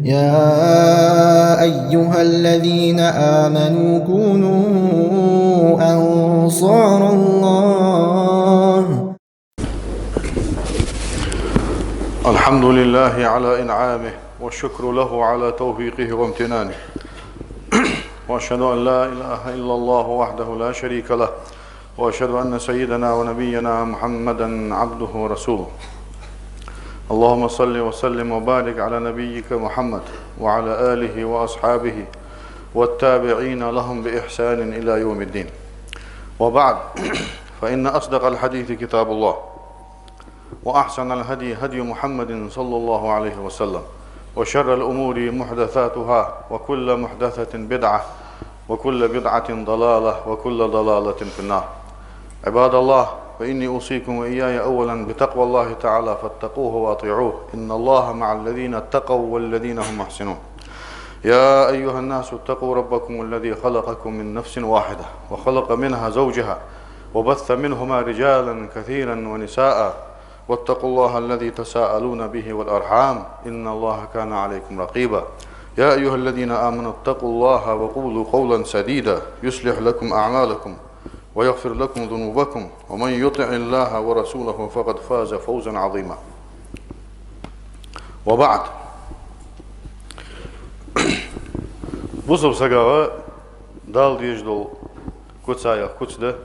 يا أيها الذين آمنوا كونوا أنصار الله. الحمد لله على إنعامه والشكر له على توفيقه وامتنانه، وأشهد أن لا إله إلا الله وحده لا شريك له، وأشهد أن سيدنا ونبينا محمدا عبده ورسوله. اللهم صل وسلم وبارك على نبيك محمد وعلى آله وأصحابه والتابعين لهم بإحسان إلى يوم الدين. وبعد، فإن أصدق الحديث كتاب الله، وأحسن الهدي هدي محمد صلى الله عليه وسلم، وشر الأمور محدثاتها، وكل محدثة بدعة، وكل بدعة ضلالة، وكل ضلالة في النار. عباد الله، فإني أوصيكم وإياي أولا بتقوى الله تعالى فاتقوه وأطيعوه، إن الله مع الذين اتقوا والذين هم محسنون. يا أيها الناس اتقوا ربكم الذي خلقكم من نفس واحدة وخلق منها زوجها وبث منهما رجالا كثيرا ونساء، واتقوا الله الذي تساءلون به والأرحام، إن الله كان عليكم رقيبا. يا أيها الذين آمنوا اتقوا الله وقولوا قولا سديدا يصلح لكم أعمالكم ويغفر لكم ذنوبكم، ومن يطع الله ورسوله فقد فاز فوزا عظيما. وبعد، بوصل سقاوة دال ديجدل كتسايا كتسده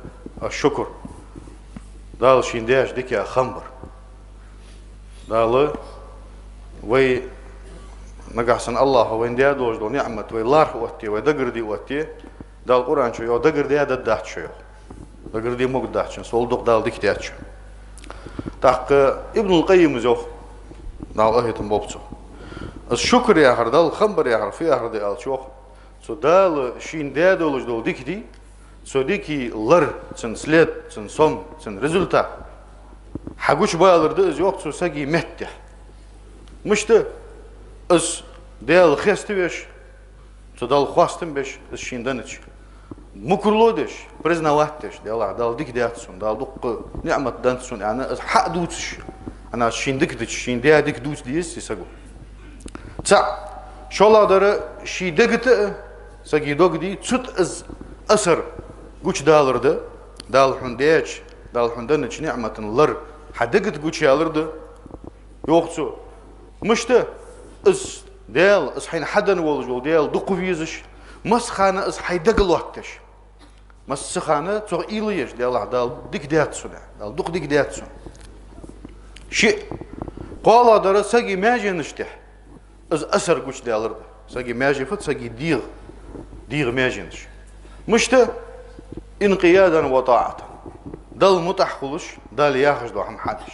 الشكر دال شينداش ديكي خمبر دال وي نقحسن الله وين ديا دوجدل نعمة وي لارح واتي وي دقر دي واتي دال قرآن شو يو دقر ديا ددات شو دقر دي موك دات شو سولدق دال ديك ديات شو تحق ابن القيم زوخ دال اهيتم بوبتو الشكر يا هر دال خمبر يا هر في هر دي آل شوخ سو دال شين ديا دوجدل ديك دي سو ديكي لر سن سليت سن صم سن ريزولتا حقوش بالر دز يوقت سو ساقي مهتح مشت اس ديال خيستويش سو دال خواستم بيش اس شيندانش مكرلودش برزناواتش دال ديك دياتسون دال دوق نعمة دانسون انا اس حق دوتش انا شيندك دش شينديا ديك دوت ديس يساقو تسع شولا دار شي دقت ساقي دوق دي تسوت از أسر قوش دالرده دال حنديش دال حندنش نعمة لر حدقت قوش يالرده يوقتو مشته اس ديال اس حين حدن والجول ديال دقو فيزش مس خانه اس حيدق الوقتش مس خانه تو إيليش دال ديك دياتسون دال دق ديك دياتسون شيء قال دار ساقي ماجي نشتح اس أسر قوش دالرده ساقي ماجي فت ساقي ديغ ماجينش مشته انقيادا وطاعة دال متحخلش دال ياخش دو هم حدش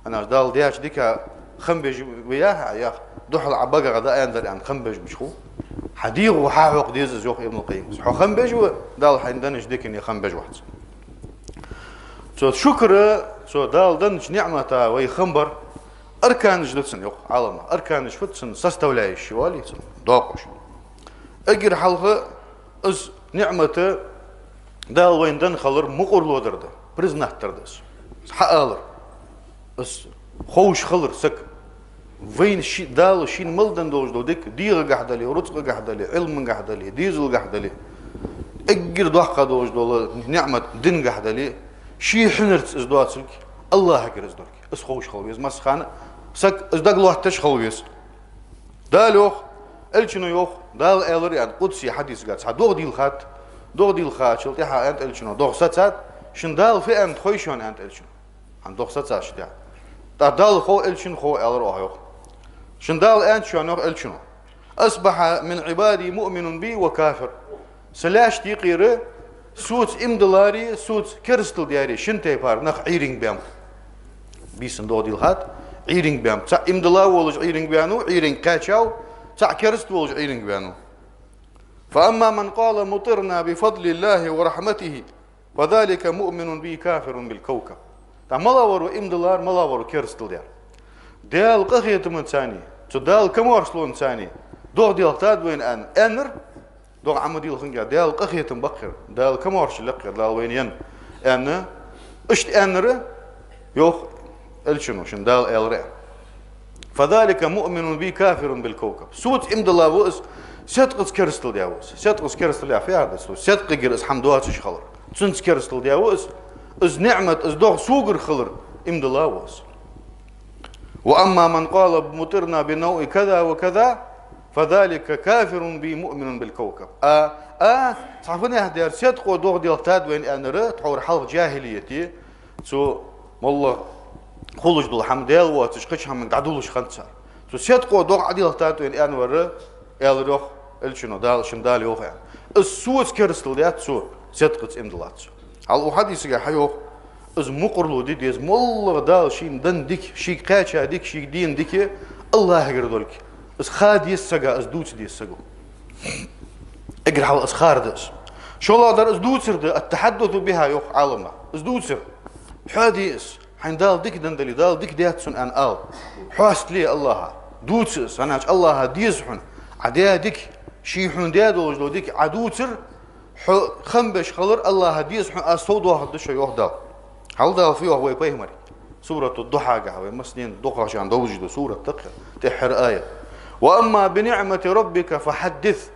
انا دال دياش ديكا خنبج وياها يا دوح العباقة غدا يندر عن خنبج بشخو حديغ وحاوق ديز زوخ ابن القيم حو خنبج ودال حيندنش ديكني خنبج واحد سو شكر سو دال دنش نعمة وي خنبر اركان جدتسن يوق عالم اركان شفتسن سستولاي الشوالي دوقش اجر حلقه از نعمة دال وين دن خلر مقرلو درده برزناتردس حقالر اس خوش خلر سك وين شي دال شين ملدن دوج دو ديك ديغ قحدلي رزق قحدلي علم قحدلي ديزل قحدلي اجر دوحقه دوج دو نعمة دن قحدلي شي حنرت از دواتسلك الله هكر از دورك اس خوش خلويز مس خانه سك از دغلو تش خلويز دالوخ الچنو يوخ دال الر يعني قدسي حديث قات دو ديل خات دو ديل خاتشل تيها انت الشنو دو ساتات شندال في انت خويشون انت الشنو عن دو ساتات شتيا دال خو الشن خو الر اوه شندال انت شنو الشنو اصبح من عبادي مؤمن بي وكافر سلاش تيقير سوت امدلاري سوت كرستل دياري شنتي بار نخ عيرينغ بام بيسن دو ديل خات عيرينغ بام تا امدلا ولج عيرينغ بيانو عيرينغ كاتشاو تا كرست ولج عيرينغ بيانو فأما من قال مطرنا بفضل الله ورحمته فذلك مؤمن بي كافر بالكوكب تا ملاور امدلار ملاور كرستل ديار ديال قخيت من ثاني تدال كمورسلون ثاني دو ديال تاد وين انر دو عمدي الخنجا ديال قخيت مبخر ديال كمورش لقر دال وين ين ان اشت انر يوخ الشنو شن دال الر فذلك مؤمن بي كافر بالكوكب سوت امد الله وس صدق كرستل دياوس صدق كرستل يا فيها صدق جرس حمدواتش خلر تنس كرستل دياوس از نعمة از دوغ سوغر خلر امد الله وس وأما من قال مطرنا بنوع كذا وكذا فذلك كافر بي مؤمن بالكوكب صحفني هدير صدق ودوغ ديال تاد وين أنا تحور حلق جاهليتي سو والله خلوش دول حمديل واتش قش هم قعدولش خنصار سو صدق ودوغ عديل تاد وين أنا ور يالروح الشنو دال شندال يوخ يعني السوس كرستل ديات سو صدق امدلات على الحديث يا حيوخ از مقرلو دي از مولغ دال شين دن ديك شي قاچا ديك شي دين ديك الله يغردولك از خاد يسغا از دوت دي سغو اقرا على اسخار دس شو الله در از دوتسر التحدث بها يوخ عالمنا از دوتسر حديث حين دال ديك دندلي دال ديك دياتسون ان ال حاست لي الله دوتس انا الله ديزحن عديا ديك شي حون ديادو لو ديك عدوتر خنبش خلر الله ديزحن اسود واحد شو يوخ دال هل دال فيه هو يبيهمري سورة الضحى قهوة مسنين ضحى عشان دوجد سورة تقرأ تحر آية وأما بنعمة ربك فحدث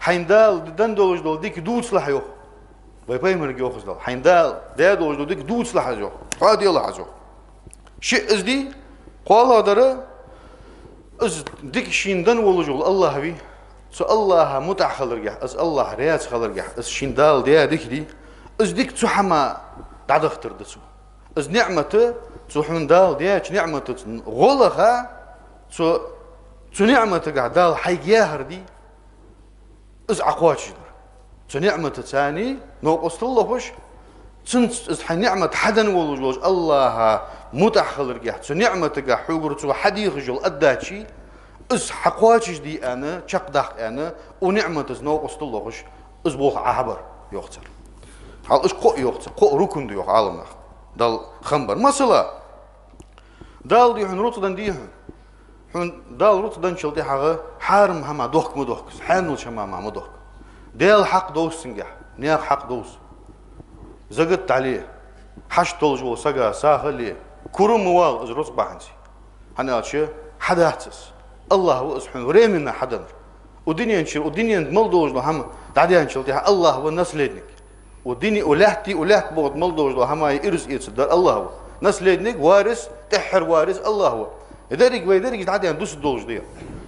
حين دال دندولج دول ديك دوتس لح يوخ ويبيهمري يوخ دال حين دال ديادولج دول ديك دوتس لح يوخ هادي الله عزوخ شيء ازدي قال دره از ديك شين دن ولجول الله بي سو الله متع خلرجح از الله رياض خلرجح از شين دال ديا ديك دي از ديك تحما دعد اختر دسو از نعمته سو حن دال دياش نعمته غلغا سو نعمته قاعد دال حيجاهر دي از عقواش سو نعمته ثاني نوقصت الله وش سنت از نعمة حدا ولجوج الله متع خلرجح سو نعمته قاعد حجر سو حدي خجل أداتشي از حقواتش دي أنا شق دق أنا ونعمة از نوقصت الله وش از بوخ عبر يوختر هل إيش قو يوختر قو ركن ديوخ عالمنا دال خنبر مثلا دال دي حن روت دن دي حن دال روت دن شلتي حاجة حارم هما دوخك مدوخك حانول شما ما مدوخك دال حق دوس سنجح نياق حق دوس زقت عليه حش طلجو سجا ساخلي كرم موال از روت بعنسي هنا شيء حداثس الله هو سبحانه وريمنا حدا ودنيا نشيل ودنيا ملدوج له هم تعدي نشيل الله هو الناس ليدنك ودنيا ولحتي ولحت بود ملدوج له هم يرز يتصدر الله هو ناس ليدنك وارث تحر وارث الله هو يدرك ويدرك تعدي ندوس الدوج دي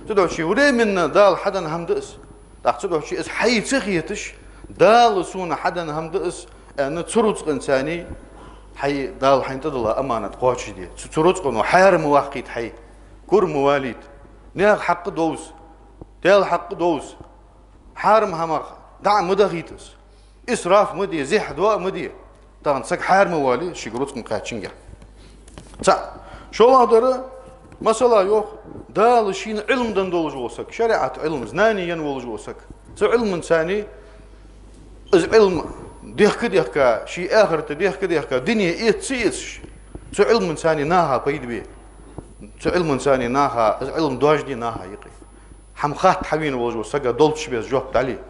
تدعو شيء وريمنا دال حدا هم دقس تحسبه شيء اس حي تخيتش دال سونا حدا هم دقس أن تصرف إنساني حي دال حين تدل أمانة قوتش دي تصرف قنو حار مواقيت حي كور مواليد نيال حق دوز دال حق دوز حارم همق دع مدغيتس إسراف مدي زح دواء مدي طبعا سك حار موالي شجرتكم قاتشنجا تا شو الله دره مثلا يوخ دال شين علم دندولج وسك شريعة علم زناني ينولج وسك سو علم إنساني إز علم ديخ كديخ شيء آخر تديخ كديخ دنيا إيتسيش سو علم إنساني ناها بيد بيه سو علم إنساني ناها علم دواج دي ناها يقي حمخات حبين وجو سجا دولتش بيز جوب عليه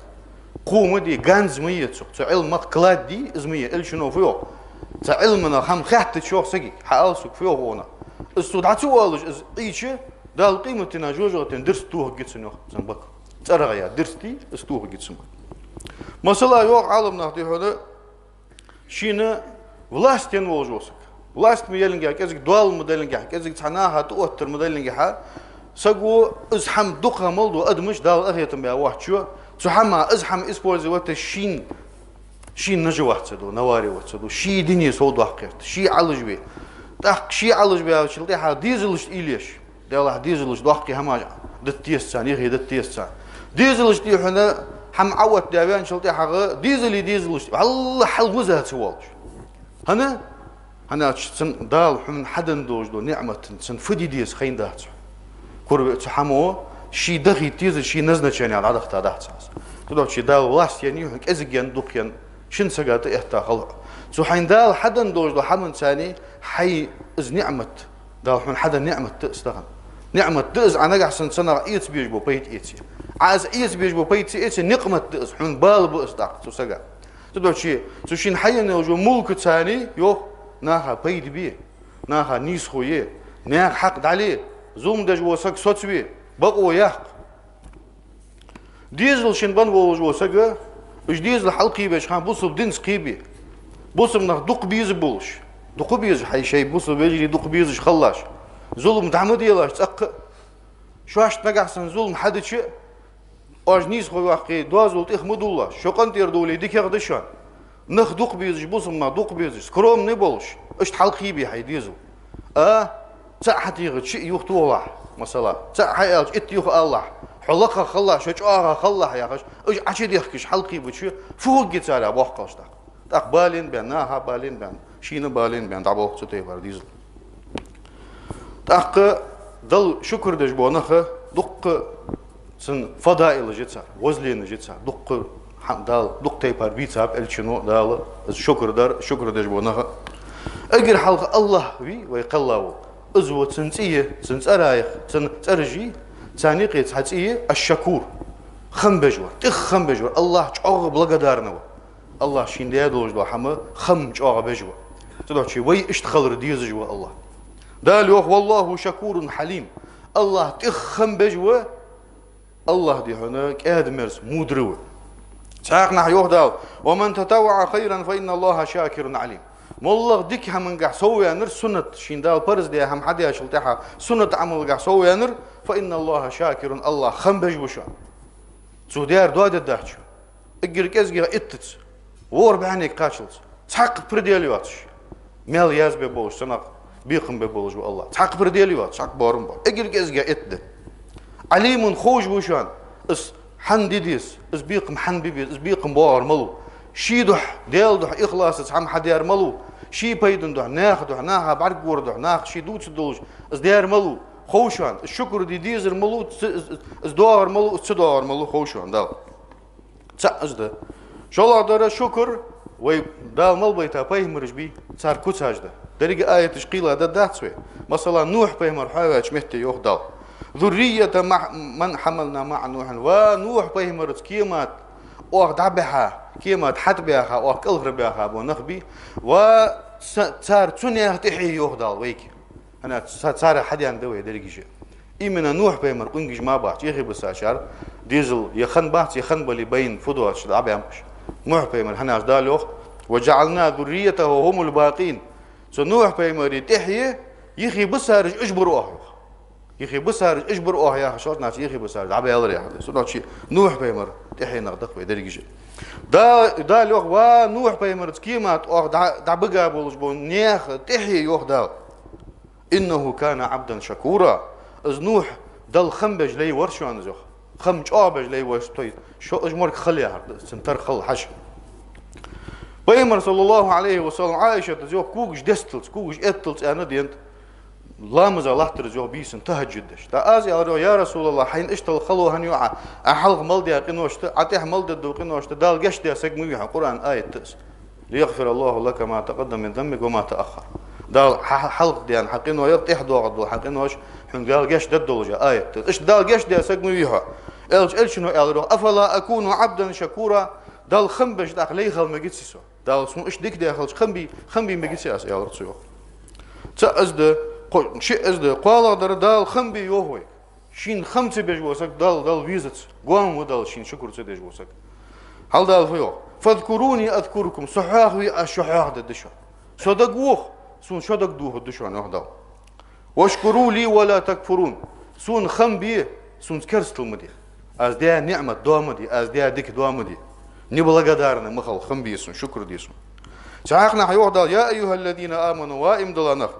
قوم دي جانز مية سو علم مقلاد دي إزمية إل شنو فيو سو علمنا حمخات تشوف سجي حال سوق فيو هونا السودات والج إز إيش دال قيمتنا جوجو تندرس توه جتسنو زنبك ترى يا درستي استوه جتسنو مثلا يوق عالم نهدي هذا شينا ولاستين وجوسك ولاست ميلنجا كذا دوال مدلنجا كذا تعناها توتر مدلنجا سقو ازحم دقها ملدو ادمش دال اغيتم بها واحد شو تحما ازحم اسبورزي وقت شين نجوات سدو نواري وتسدو شي دنيا سود وحقيت شي علج بي تاك شي علج بي شلتي ديزلش إليش دال ديزلش دوحقي هما دتيس ثاني غير دتيس ثاني ديزلش دي حنا حم عود دابان شلتي حاجة ديزلش الله حل وزها سوالش هنا سن دال حمن حدن دوج دو نعمة سن فدي ديس خين دهت كور تحمو شي دغي تيز شي نزنا شاني على عدخ تدهت تدو شي دال واس يعني هيك ازجن دوقين شن سقات احتا خلق سو حين دال حدن دوج دو حمن ثاني حي از نعمة دال حمن حدن نعمة تستغن نعمة تز أنا قاعد سنة إيت بيجبو بيت إيتي عايز إيت بيجبو بيت إيتي نقمة تز حن بال بأصدق سو سجى تدو شيء سو شين حينا وجو ملك ثاني يو ناها بيد بيه ناها نيس خويه ناها حق عليه ظلم دج وسك صوتوي بقوا يحق ديزل شنبان وولج وسك إيش ديزل حلقي بيش خان بوصل دينس قيبي بوصل نخ دق بيز بولش دق بيز حي شيء بوصل بيجري دق بيزش خلاش ظلم تعمد يلاش تأق شو عشت نجحسن ظلم حد شيء أجنيس خوي واقعي دوازول تخمد الله شو قنت يردولي ديك يغدشان نخ دق بيزش بوصل ما دق بيزش كروم نبولش إيش حلقي بي حي ديزل تأحت يغد شيء يختو الله مثلا تأحيال إت يخ الله حلقة خلا شو جاها خلا يا خش إيش عشان يحكيش حلقي بتشي فوق جتاري أبوه قاش تاق بالين بين ناها بالين بين شين بالين بين دعوه ستي بارديزل تاق دل شكر دج بونخ دق سن فضائل جتسا وزلين جتسا دق دال دق تي بار بيتساب الشنو دال شكر دار شكر دج بونخ اجر حلق الله وي ويقلاو ازوت سنسيه سنس ارايخ سن ترجي ثاني قيت حتيه الشكور خم بجور خم بجور الله تعوغ بلقدارنا الله شين ديا دوج دو حما خم تعوغ بجور تدو شي وي اشتخل رديز جوا الله دال يوخ والله شكور حليم الله تخم بجوا الله دي هناك ادمرس مودرو ساقنا يوخ دال ومن تطوع خيرا فان الله شاكر عليم والله ديك هم قاع سوي نر سنة شين دال برز دي هم حد يشلتها سنة عمل قاع سوي نر فإن الله شاكر الله خم بجوشا سوديار دواد الدهش اجرك ازجي اتت وور بعنيك قاشلت تحقق برديليواتش مال ياز ببولش سنق بيخم ببولش الله تحقق برديليوات تحقق بارم بار اجرك ازجي اتت عليم خوش بوشان اس حن ديديس اس بيقم حن بيبيس اس بيقم بار ملو شي دح ديل دح إخلاص تحم حد يار ملو شي بيدن دح ناها بعد قور دح ناخ شي دوت دولش اس ديار ملو خوشان الشكر دي ديزر ملو اس دوار ملو اس دوار ملو خوشان دال تأز ده شو الله دار شكر وي دال مل بيتا بيهمرج بي صار كوتاج ده درجة آية تشقيل هذا داتسوي مثلا نوح بيهمر حاجة مهتي يوخ دال ذرية من حملنا مع نوح ونوح بيهمر كيمات أو دعبها كيمات حد بها أو كل بها أبو نخبي وصار تنيه تحي يوخ دال ويك أنا صار حد يندوي درجة شيء إيمنا نوح بيمر قنجش ما بحث يخي بساشار ديزل يخن بحث يخن بلي بين فضوات شد عبي عمش نوح بيمر هناش دالوخ وجعلنا ذريته هم الباقين سو نوح بيمر يتحيي يخي بسارج اجبر اوه يخي بسارج اجبر اوه يا شوت ناس يخي بسارج عبي يلا يا حد سو شي نوح بيمر تحيي نغدق بدرجه دا لوخ وا نوح بيمر كيمات اوه دا بقى بولج بون نيخ تحيي يوخ دا انه كان عبدا شكورا از نوح دل خمبج لي ورشان زخ خم جابج لي ورشتوي شو اجمرك خليها سنتر خل حش بيمر صلى الله عليه وسلم عائشة تزوج كوجش دستلت كوجش اتلت انا دينت لامز الله ترزوج بيسن تهجدش تا ازي يا رسول الله حين اشتل خلو هنيوعا احلق ملدي قنوشت عتيه ملد دو قنوشت دال قش دي سقميها قران ايه تس ليغفر الله لك ما تقدم من ذنبك وما تاخر دال حلق ديان حقين ويط يحدو غدو حقين واش حن قال قش ددولجا ايه ايش دال قش دي سقميها ال شنو قال افلا اكون عبدا شكورا دال خنبش داخل لي خل ما جيتسو دال سمو ايش ديك داخل خنبي ما جيتسي اس يا رسول تا ازد شي ازد قال دال خنبي يوهوي شين خمسه بجوسك دال فيزت قوم ودال شين شكر تدج وسك هل دال فيو فاذكروني اذكركم صحاحي الشحاح ددشو صدقوه سون شدق دوه دشوان وحده واشكروا لي ولا تكفرون سون خنبي سون كرستل مدي از دي نعمه دومدي از دي ديك دومدي نبلغدارنا مخل خنبي سون شكر ديسون ساقنا حيوحده يا ايها الذين امنوا وائم دلانخ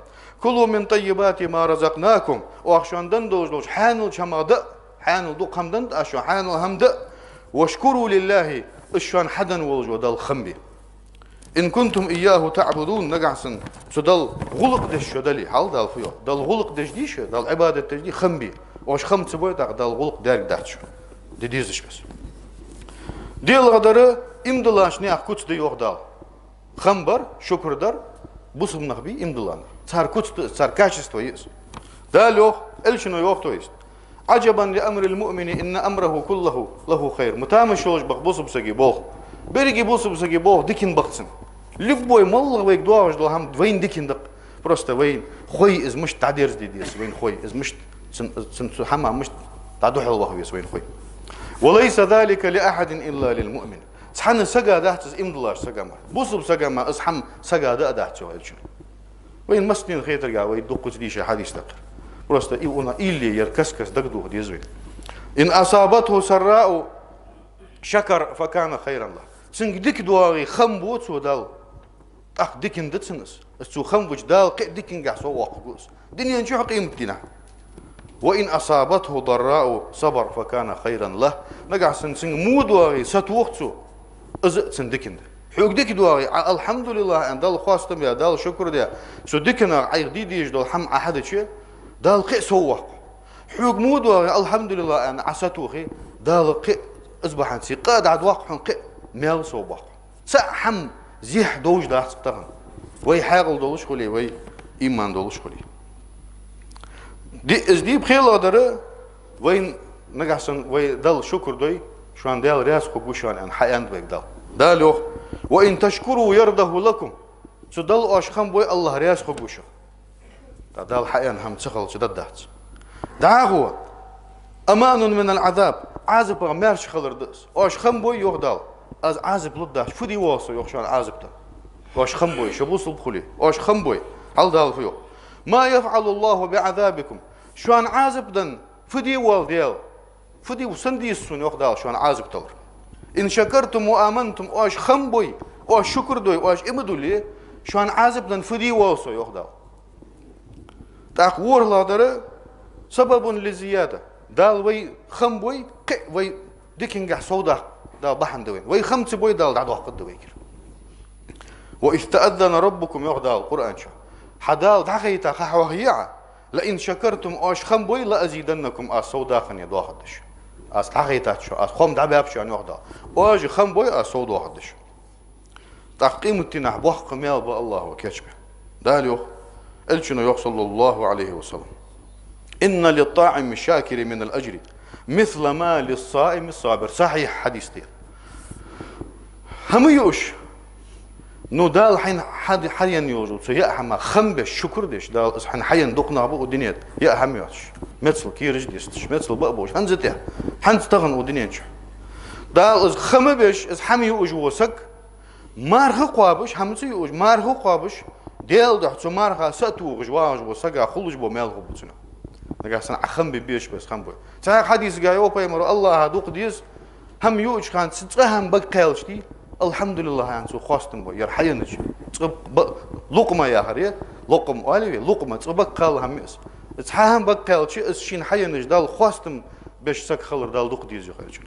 كلوا من طيبات ما رزقناكم واخشاندن دوج حانل شماده حانل دو قمدن اشو حانل همد واشكروا لله اشان حدن وجود الخنبي إن كنتم إياه تعبدون نجعسن سدل غلق دش دلي حال دال فيو دل غلق دش ديش دل عبادة تجدي خنبي واش خم تبوي دل غلق دارك داتش ديزش بس ديال غدره إمدلاش نياخ كوت دي يوخ دال خمبر شكر دار بوسم نخبي إمدلان صار كوت صار كاشستو يس دال يوخ إلشنو يوخ تويست عجبا لأمر المؤمن إن أمره كله له خير متامشوش بقبوس بسقي بوخ بريجي بوسو بسقي بوخ ديكين بقتن любой مالله ويك دواج دو هم وين ديكين دق просто وين خوي از مش تعديرز دي ديس وين خوي از مش سن حمام مش تعدو حلوة هو يسوين خوي وليس ذلك لأحد إلا للمؤمن سحن سجا دهتز إمدلاش سجا ما بوصب سجا ما أصحم سجا ده دهتشوا هالشيء وين مسنين خير ترجع ويدقوا تديش حديث تقر برست إيونا إللي يركسكس دقدوه ديزوين إن أصابته سراء شكر فكان خيرا له سنج ديك دواغي خمبوت سودال ديكن دتسنس السو خمبوش دال ديكن قاعسو واقوس دنيا نشوف قيمتنا وإن أصابته ضراء صبر فكان خيرا له نقع سن مو دواغي ستوقتو سن ديكن حوق ديك دواغي الحمد لله ان دال خواستم يا دال شكر ديا سو ديكنا عيق ديش دول حم أحد شيء دال قي سوق حوق مو دواغي الحمد لله ان عساتوخي دال قي اصبح انسي قاد عد واقع قي ميل سوق سحم زيح دوج دا تقترن وي حاقل دولش خلي وي ايمان دولش خلي دي از دي بخيل قدر وين نقعسن وي دال شكر دوي شوان دال رياس خو شوان ان حيان بك دالو وان تشكروا يرضه لكم سدل اشخم بوي الله رياس خو شو دال حيان هم تخل شددات دعوه امان من العذاب عازب مارش خلر دس اشخم بوي يغدال از عازب لداش فدي واسو يخشان عازبته اشخم بوي شبوس بخلي اشخم بوي هل دال فيو ما يفعل الله بعذابكم شوان عازب دن فدي والديال فدي وسندي السن يغدال شوان عازب تلر إن شكرتم وآمنتم واش خمبوي واش شكر دوي واش إمدو لي شوان عازب دن فدي واسو يغدال تاق لا دره سبب لزيادة دال وي خمبوي قي وي ديكين قح صودا دال بحن دوين وي خمس بوي دال دعدو حق دويكر وإذ تأذن ربكم يغدال القرآن شو حدال دعخيتا خحوهيعة لئن شكرتم واش خمبوي لأزيدنكم صودا خن يدو حدش از تحقیقات شو از خم دعبه بشو يعني واحدة واج خم بوي از صود واحد شو تحقيم التنح بوح قميل بالله وكشبه داليو الشنو صلى الله عليه وسلم إن للطاعم الشاكر من الأجر مثل ما للصائم الصابر صحيح حديث دي هم يوش نو دال حين حيا يوجد سيا حما خمبش شكر ديش دال حين حيا دقنا بو الدنيا يا هم يوش مثل كيرج ديستش مثل بقبوش هنزتها هنستغن ودنيانش دال از خمبش از حمي يوج وسك مارخ قابش همسي يوج مارخ قابش ديال ده تو مارخ ساتو جواج وسقا خلج بو مال غبتنا نقاسن اخم بيش بس خم بو تا حديث جايو بيمر الله دوق ديس هم يوج كان ستهم بقيلشتي الحمد لله يعني سو خواستم بو يرحينش لقمه يا هري لقم والي لقمه تبقى همس اتحهم بقيلشي اس شين حينش دال خواستم باش سك خلر دال دوق ديز يخرج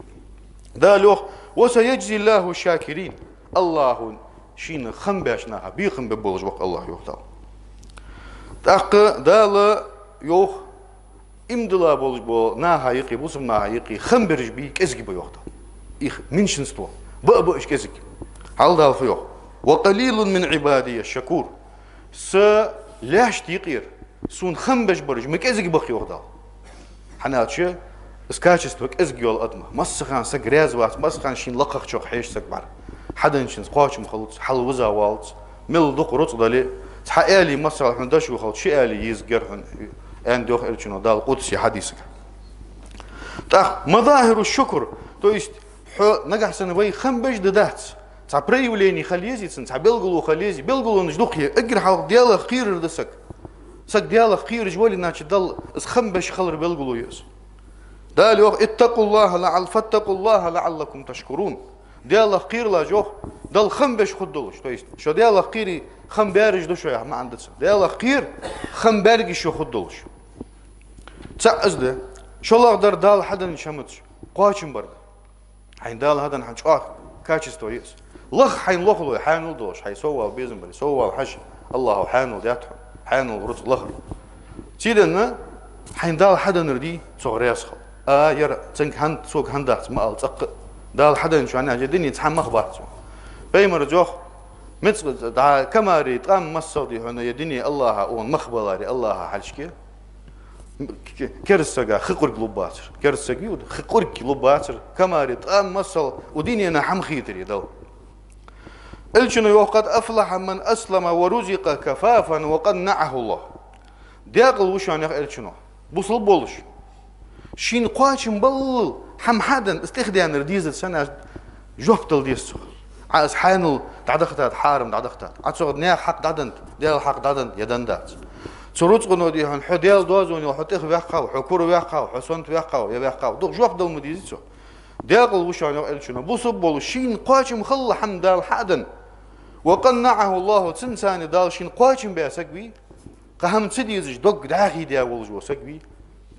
دالو وسيجزي الله الشاكرين الله شين خم باشنا بيخم ببولج وقت الله يوختال تاق دال يوخ امدلا بولج بو نا هايقي بوسم نا هايقي خم برج بيك ازقي بو يوختال اخ منشنستو بقبو اش كزك هل دال فيوخ وقليل من عبادي الشكور س لاش تيقير سون خم بش برج مكزك بخ يوختال حناتشه اسكاتشستوك ازقيول ادمه مسخان سغريز وات مسخان شين لقخ شوخ حيش سكبر حدن شين قاچم خلص حل وزا والت مل دق رط دلي تحالي مسخ حندشو خلص شي الي يزغرهن ان دوخ الچنو دال قدسي حديثك تا مظاهر الشكر то есть نغحسن وي خمبش ددات تعبري وليني خليزي تن تعبلغلو خليزي بلغلو نجدوخي اقر حق ديال خير دسك سك ديال خير جولي ناتش دل اس خمبش خلر بلغلو يس دال يوخ اتقوا الله فاتقوا الله لعلكم تشكرون ديال خير لا جوخ دل خمبش خدلوش то есть شو ديال خيري خم بارج دو شويه ما عندك ديال خير خم بارج شو خدلوش تسعزده شو الله قدر دال حدا شمتش قاچم برد حين دال هذا حنش كاتش ستوريس لخ حين لخلو حانو دوش حي سوا بيزن بلي سوا الحش الله حانو دياتهم حانو رز لخ تيدنا حين دال حدا نردي صغريس خل يرى تنك هند سوق هندات ما التق دال حدا شو انا جدني يتحمى اخبار بيمر جوخ مثل دا كماري تقام مصودي هنا يدني الله اون مخبلاري الله حلشكي كرسجا خقر قلوباتر كرسجي ود خقر قلوباتر كماري تقام مصل وديني انا حم خيتري دو الشنو وقد افلح من اسلم ورزق كفافا وقد نعه الله ديقل وش يعني الشنو بوصل بولش شين قواشم بل حم حدا استخدام رديزة سنة جوبتل ديسو عايز حانل دعدختات حارم دعدختات عتصور نيا حق دعدنت ديال حق دعدنت يدندات تروت قنو دي هن حديال دوزوني وحتيخ بيقاو حكور بيقاو حسنت بيقاو يبيقاو دوغ جوبتل مديزيتو ديال وشان يلشنا بوصل بول شين قواشم خل حم دال حدن وقنعه الله تنساني دال شين قواشم بيسكبي قهم تديزج دوغ داخي ديال ولجو سكبي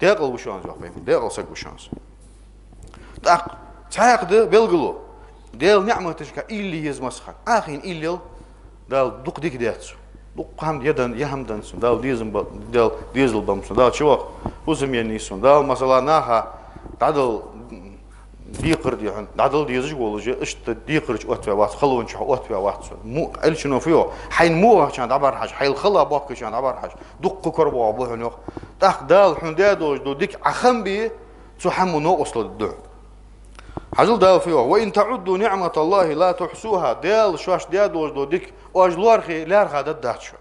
ديال وشان زوق بين ديال سك وشانس تاق تاق ده بلغلو ديال نعمة تشكا إلي يزمسخن آخين إلي دال دوق ديك دياتسو دوق هم يدن يهم دنسون دال ديزل بمسون دال شوق وزم ينيسون دال مثلا ناها دادل ديقر ديهن دادل ديزج ولجي اشت ديقرج اوتوا وات خلون شو اوتوا وات مو الشنو فيو حين مو كان عبر حاج حيل خلا باك كان عبر حاج دوق كربو ابو هنو تاق دال حندادوج دو ديك اخم بي تحمو نو اصل الدع حجل دال فيه وإن تعدوا نعمة الله لا تحسوها دال شواش ديادوج دو ديك واجلوارخي لارخا دداتشو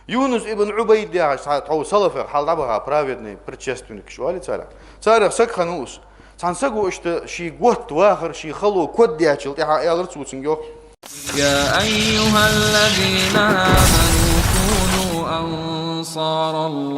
يونس ابن عبيد دي تعو سلفر حال دابها праведный предшественник شوالي царя سكخنوس تنسقوا اشت شي قوت واخر شي خلو كود دياتشل تيها يالرتسوتنجو يا أيها الذين آمنوا كونوا أنصار الله